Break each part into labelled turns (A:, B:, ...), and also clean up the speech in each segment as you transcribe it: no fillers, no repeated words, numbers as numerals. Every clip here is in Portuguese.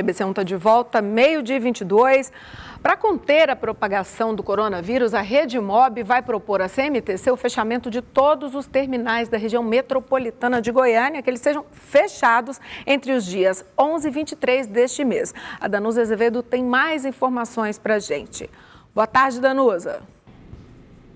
A: TBC1 está de volta, meio-dia e 22. Para conter a propagação do coronavírus, a Redimob vai propor à CMTC o fechamento de todos os terminais da região metropolitana de Goiânia, que eles sejam fechados entre os dias 11 e 23 deste mês. A Danusa Azevedo tem mais informações para a gente. Boa tarde, Danusa.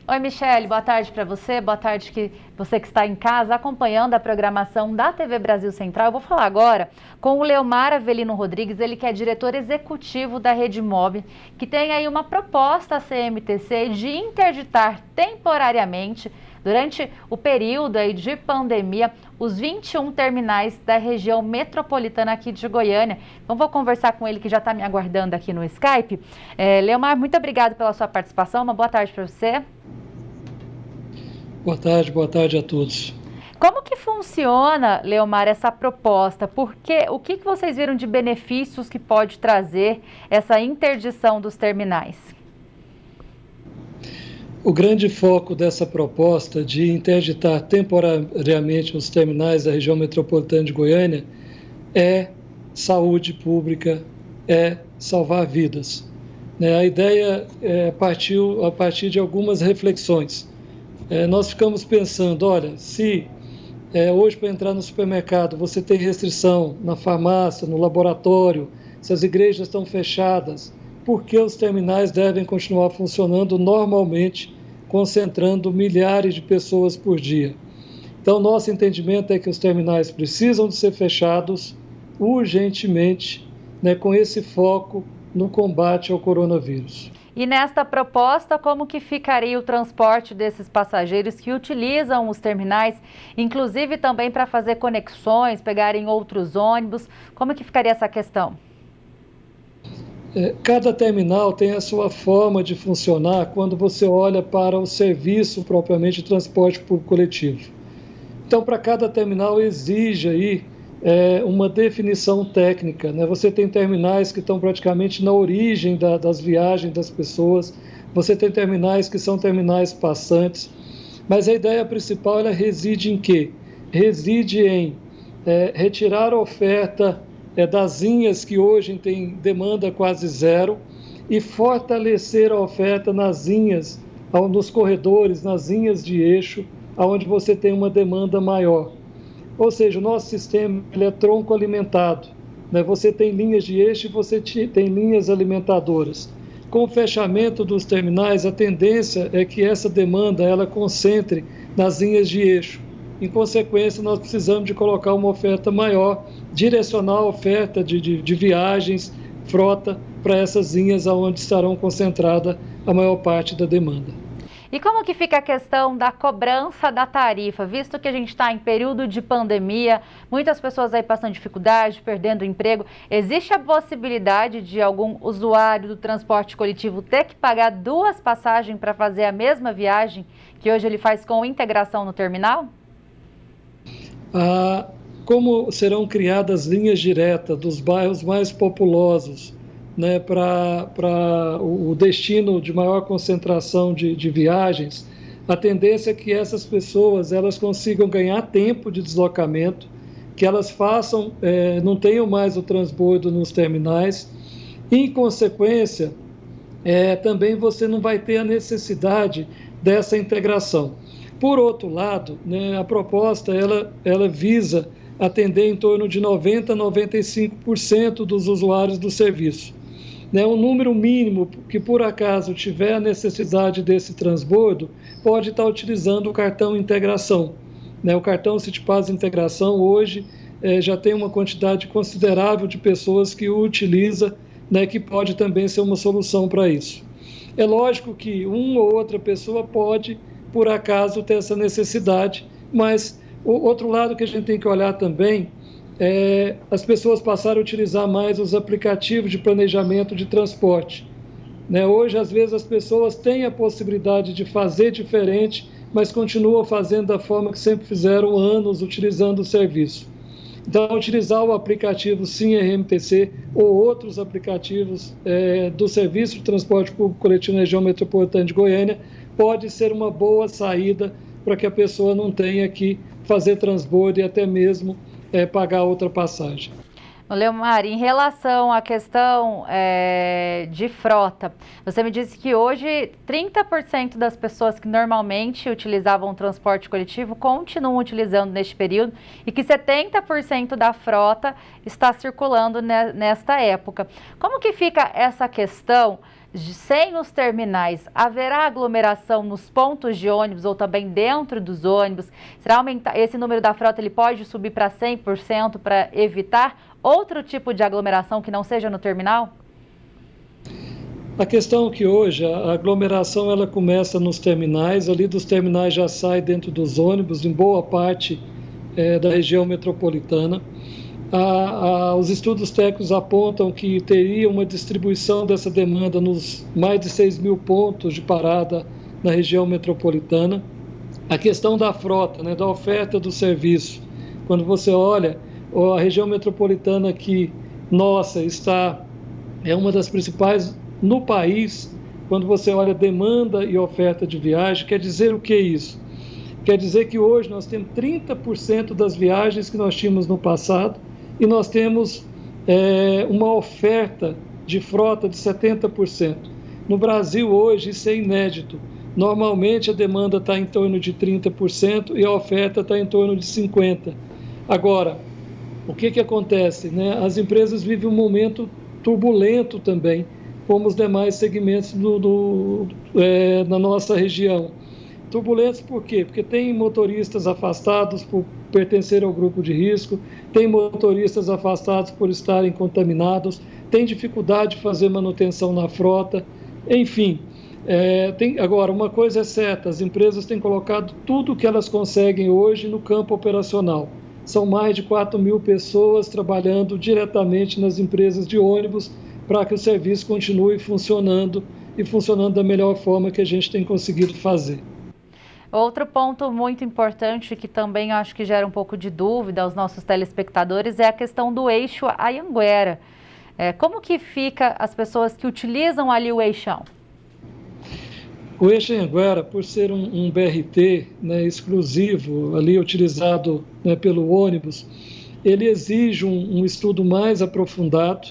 B: Oi, Michele, boa tarde para você, boa tarde que você que está em casa acompanhando a programação da TV Brasil Central. Eu vou falar agora com o Leomar Avelino Rodrigues, ele que é diretor executivo da Redimob, que tem aí uma proposta à CMTC de interditar temporariamente, durante o período aí de pandemia, os 21 terminais da região metropolitana aqui de Goiânia. Então vou conversar com ele que já está me aguardando aqui no Skype. Leomar, muito obrigado pela sua participação, uma boa tarde para você.
C: Boa tarde a todos.
B: Como que funciona, Leomar, essa proposta? O que vocês viram de benefícios que pode trazer essa interdição dos terminais?
C: O grande foco dessa proposta de interditar temporariamente os terminais da região metropolitana de Goiânia é saúde pública, é salvar vidas. A ideia partiu a partir de algumas reflexões. Nós ficamos pensando, olha, se hoje para entrar no supermercado você tem restrição na farmácia, no laboratório, se as igrejas estão fechadas, por que os terminais devem continuar funcionando normalmente, concentrando milhares de pessoas por dia? Então, nosso entendimento é que os terminais precisam de ser fechados urgentemente, com esse foco no combate ao coronavírus.
B: E nesta proposta, como que ficaria o transporte desses passageiros que utilizam os terminais, inclusive também para fazer conexões, pegarem outros ônibus? Como que ficaria essa questão?
C: Cada terminal tem a sua forma de funcionar quando você olha para o serviço propriamente de transporte público coletivo. Então, para cada terminal exige aí uma definição técnica, Você tem terminais que estão praticamente na origem das viagens das pessoas, você tem terminais que são terminais passantes, mas a ideia principal ela reside em quê? Reside em retirar a oferta das linhas que hoje tem demanda quase zero e fortalecer a oferta nas linhas, nos corredores, nas linhas de eixo, onde você tem uma demanda maior. Ou seja, o nosso sistema ele é tronco alimentado. Você tem linhas de eixo e você tem linhas alimentadoras. Com o fechamento dos terminais, a tendência é que essa demanda ela concentre nas linhas de eixo. Em consequência, nós precisamos de colocar uma oferta maior, direcionar a oferta de viagens, frota, para essas linhas onde estarão concentrada a maior parte da demanda.
B: E como que fica a questão da cobrança da tarifa, visto que a gente está em período de pandemia, muitas pessoas aí passando dificuldade, perdendo o emprego, existe a possibilidade de algum usuário do transporte coletivo ter que pagar 2 passagens para fazer a mesma viagem que hoje ele faz com integração no terminal?
C: Como serão criadas linhas diretas dos bairros mais populosos, para o destino de maior concentração de viagens, a tendência é que essas pessoas elas consigam ganhar tempo de deslocamento, que elas façam, não tenham mais o transbordo nos terminais. Em consequência, também você não vai ter a necessidade dessa integração. Por outro lado, a proposta ela visa atender em torno de 90% a 95% dos usuários do serviço. Um número mínimo que, por acaso, tiver a necessidade desse transbordo, pode estar utilizando o cartão integração. O cartão CityPass integração, hoje, já tem uma quantidade considerável de pessoas que o utiliza, que pode também ser uma solução para isso. É lógico que uma ou outra pessoa pode, por acaso, ter essa necessidade, mas o outro lado que a gente tem que olhar também as pessoas passaram a utilizar mais os aplicativos de planejamento de transporte. Hoje, às vezes, as pessoas têm a possibilidade de fazer diferente, mas continuam fazendo da forma que sempre fizeram anos, utilizando o serviço. Então, utilizar o aplicativo Sim RMTC ou outros aplicativos do Serviço de Transporte Público Coletivo na região metropolitana de Goiânia pode ser uma boa saída para que a pessoa não tenha que fazer transbordo e até mesmo pagar outra passagem.
B: Leomar, em relação à questão de frota, você me disse que hoje 30% das pessoas que normalmente utilizavam o transporte coletivo continuam utilizando neste período e que 70% da frota está circulando nesta época. Como que fica essa questão sem os terminais? Haverá aglomeração nos pontos de ônibus ou também dentro dos ônibus? Será aumentar esse número da frota? Ele pode subir para 100% para evitar outro tipo de aglomeração que não seja no terminal?
C: A questão é que hoje a aglomeração ela começa nos terminais, ali dos terminais já sai dentro dos ônibus, em boa parte da região metropolitana. Os estudos técnicos apontam que teria uma distribuição dessa demanda nos mais de 6 mil pontos de parada na região metropolitana. A questão da frota, né, da oferta do serviço, quando você olha, a região metropolitana aqui, nossa, é uma das principais no país, quando você olha demanda e oferta de viagem. Quer dizer o que é isso? Quer dizer que hoje nós temos 30% das viagens que nós tínhamos no passado e nós temos uma oferta de frota de 70%. No Brasil hoje isso é inédito. Normalmente a demanda está em torno de 30% e a oferta está em torno de 50%. Agora, o que acontece, né? As empresas vivem um momento turbulento também, como os demais segmentos na nossa região. Turbulentos por quê? Porque tem motoristas afastados por pertencer ao grupo de risco, tem motoristas afastados por estarem contaminados, tem dificuldade de fazer manutenção na frota, enfim. Agora, uma coisa é certa, as empresas têm colocado tudo o que elas conseguem hoje no campo operacional. São mais de 4 mil pessoas trabalhando diretamente nas empresas de ônibus para que o serviço continue funcionando e funcionando da melhor forma que a gente tem conseguido fazer.
B: Outro ponto muito importante que também acho que gera um pouco de dúvida aos nossos telespectadores é a questão do eixo Anhanguera. Como que fica as pessoas que utilizam ali o eixão?
C: O eixo Anhanguera, por ser um BRT, né, exclusivo, ali utilizado, né, pelo ônibus, ele exige um estudo mais aprofundado,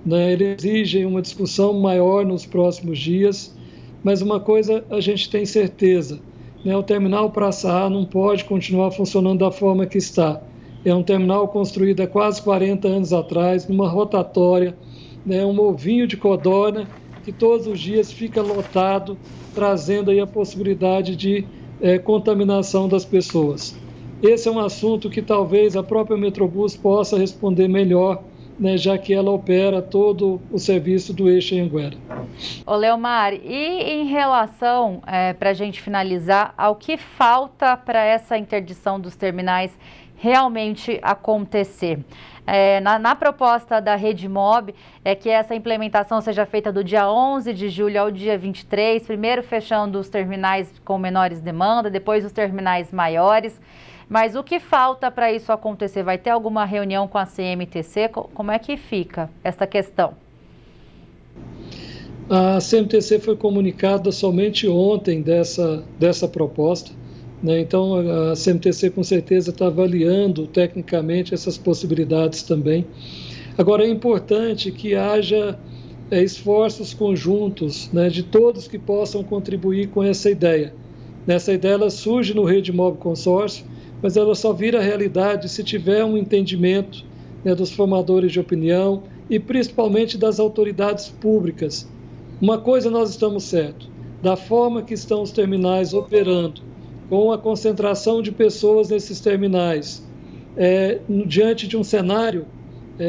C: né, ele exige uma discussão maior nos próximos dias, mas uma coisa a gente tem certeza, né, o terminal Praça A não pode continuar funcionando da forma que está. É um terminal construído há quase 40 anos atrás, numa rotatória, né, um ovinho de codorna que todos os dias fica lotado, trazendo aí a possibilidade de contaminação das pessoas. Esse é um assunto que talvez a própria Metrobus possa responder melhor, né, já que ela opera todo o serviço do eixo Anhanguera.
B: Ô Leomar, e em relação, para a gente finalizar, ao que falta para essa interdição dos terminais realmente acontecer? Na proposta da Redimob é que essa implementação seja feita do dia 11 de julho ao dia 23, primeiro fechando os terminais com menores demanda, depois os terminais maiores. Mas o que falta para isso acontecer? Vai ter alguma reunião com a CMTC? Como é que fica essa questão?
C: A CMTC foi comunicada somente ontem dessa proposta, né? Então a CMTC com certeza está avaliando tecnicamente essas possibilidades também. Agora é importante que haja esforços conjuntos, né, de todos que possam contribuir com essa ideia. Essa ideia ela surge no Redimob Consórcio, mas ela só vira realidade se tiver um entendimento, né, dos formadores de opinião e principalmente das autoridades públicas. Uma coisa nós estamos certos, da forma que estão os terminais operando, com a concentração de pessoas nesses terminais, diante de um cenário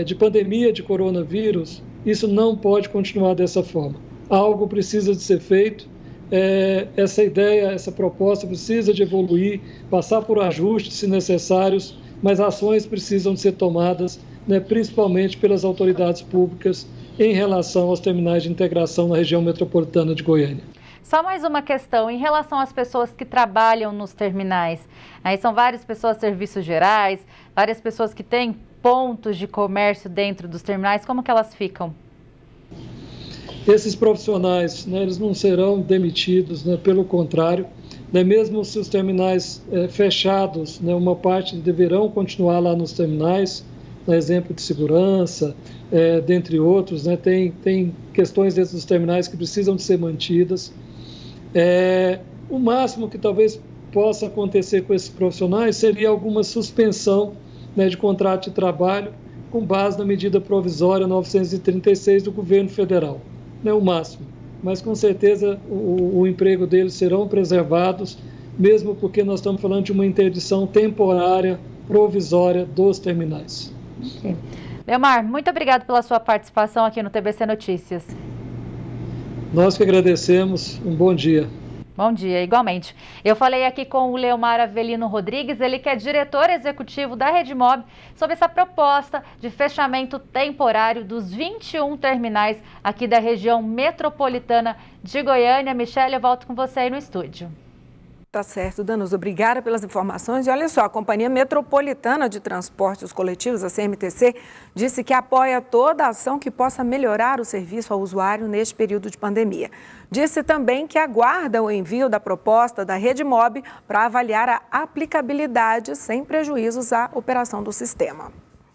C: de pandemia de coronavírus, isso não pode continuar dessa forma. Algo precisa de ser feito. Essa ideia, essa proposta precisa de evoluir, passar por ajustes se necessários, mas ações precisam de ser tomadas, né, principalmente pelas autoridades públicas em relação aos terminais de integração na região metropolitana de Goiânia.
B: Só mais uma questão, em relação às pessoas que trabalham nos terminais, aí são várias pessoas serviços gerais, várias pessoas que têm pontos de comércio dentro dos terminais, como que elas ficam?
C: Esses profissionais, né, eles não serão demitidos, né, pelo contrário, né, mesmo se os terminais fechados, né, uma parte deverão continuar lá nos terminais, exemplo de segurança, dentre outros, né? Tem questões dentro dos terminais que precisam de ser mantidas. O máximo que talvez possa acontecer com esses profissionais seria alguma suspensão, né, de contrato de trabalho com base na medida provisória 936 do governo federal, né, o máximo. Mas com certeza o emprego deles serão preservados, mesmo porque nós estamos falando de uma interdição temporária, provisória dos terminais.
B: Okay. Leomar, muito obrigado pela sua participação aqui no TBC Notícias.
C: Nós que agradecemos, um bom dia.
B: Bom dia, igualmente. Eu falei aqui com o Leomar Avelino Rodrigues, ele que é diretor executivo da Redimob, sobre essa proposta de fechamento temporário dos 21 terminais aqui da região metropolitana de Goiânia. Michele, eu volto com você aí no estúdio.
A: Tá certo, Danusa. Obrigada pelas informações. E olha só, a Companhia Metropolitana de Transportes Coletivos, a CMTC, disse que apoia toda a ação que possa melhorar o serviço ao usuário neste período de pandemia. Disse também que aguarda o envio da proposta da Redimob para avaliar a aplicabilidade sem prejuízos à operação do sistema.